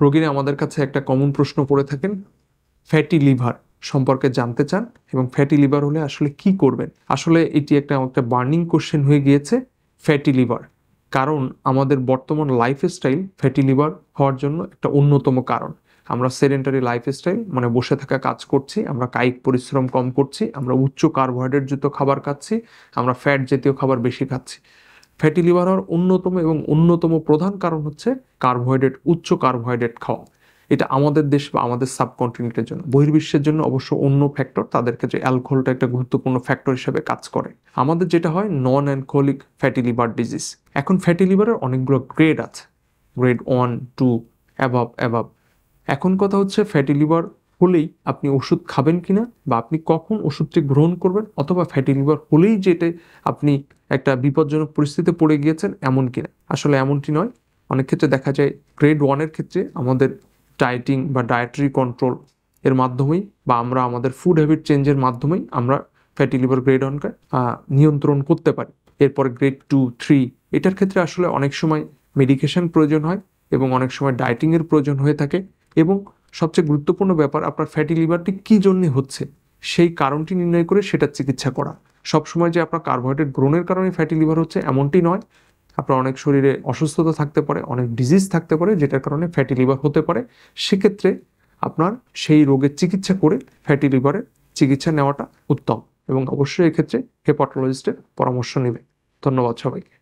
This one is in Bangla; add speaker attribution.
Speaker 1: রোগীরা আমাদের কাছে একটা কমন প্রশ্ন করে থাকেন, ফ্যাটি লিভার সম্পর্কে জানতে চান এবং ফ্যাটি লিভার হলে আসলে কি করবেন। আসলে এটি একটা বার্নিং কোশ্চেন হয়ে গিয়েছে, ফ্যাটি লিভার। কারণ আমাদের বর্তমান লাইফস্টাইল ফ্যাটি লিভার হওয়ার জন্য একটা অন্যতম কারণ। আমরা সেডেন্টারি লাইফস্টাইল, মানে বসে থাকা কাজ করছি, আমরা কায়িক পরিশ্রম কম করছি, আমরা উচ্চ কার্বোহাইড্রেট যুক্ত খাবার খাচ্ছি, আমরা ফ্যাট জাতীয় খাবার বেশি খাচ্ছি। ফ্যাটি লিভার হওয়ার অন্যতম প্রধান কারণ হচ্ছে কার্বোহাইড্রেট, উচ্চ কার্বোহাইড্রেট খাওয়া। এটা আমাদের দেশ বা আমাদের সাবকন্টিনেন্টের জন্য, বহির্বিশ্বের জন্য অবশ্য অন্য ফ্যাক্টর, তাদের ক্ষেত্রে অ্যালকোহলটা একটা গুরুত্বপূর্ণ ফ্যাক্টর হিসেবে কাজ করে। আমাদের যেটা হয় non alcoholic fatty liver disease. এখন ফ্যাটি লিভারের অনেকগুলো গ্রেড আছে, গ্রেড 1, 2, অ্যাবাব। এখন কথা হচ্ছে ফ্যাটি লিভার হলেই আপনি ওষুধ খাবেন কিনা, বা আপনি কখন ওষুধটি গ্রহণ করবেন, অথবা ফ্যাটি লিভার হলেই যেটা আপনি একটা বিপজ্জনক পরিস্থিতিতে পড়ে গিয়েছেন এমন কিনা। আসলে এমনটি নয়। অনেক ক্ষেত্রে দেখা যায় গ্রেড 1-এর ক্ষেত্রে আমাদের ডায়েটিং বা ডায়েটারি কন্ট্রোল এর মাধ্যমেই, বা আমরা আমাদের ফুড হ্যাবিট চেঞ্জের মাধ্যমেই আমরা ফ্যাটি লিভার গ্রেড 1কে নিয়ন্ত্রণ করতে পারি। এরপরে গ্রেড 2, 3 এটার ক্ষেত্রে আসলে অনেক সময় মেডিকেশন প্রয়োজন হয় এবং অনেক সময় ডায়েটিংয়ের প্রয়োজন হয়ে থাকে। এবং সবচেয়ে গুরুত্বপূর্ণ ব্যাপার, আপনার ফ্যাটি লিভারটি কী জন্য হচ্ছে সেই কারণটি নির্ণয় করে সেটার চিকিৎসা করা। সবসময় যে আপনার কার্বোহাইড্রেট গ্রহণের কারণে ফ্যাটি লিভার হচ্ছে এমনটি নয়। আপনার অনেক শরীরে অসুস্থতা থাকতে পারে, অনেক ডিজিজ থাকতে পারে যেটার কারণে ফ্যাটি লিভার হতে পারে। সেক্ষেত্রে আপনার সেই রোগের চিকিৎসা করে ফ্যাটি লিভারের চিকিৎসা নেওয়াটা উত্তম, এবং অবশ্যই এক্ষেত্রে হেপাটোলজিস্টের পরামর্শ নেবে। ধন্যবাদ সবাইকে।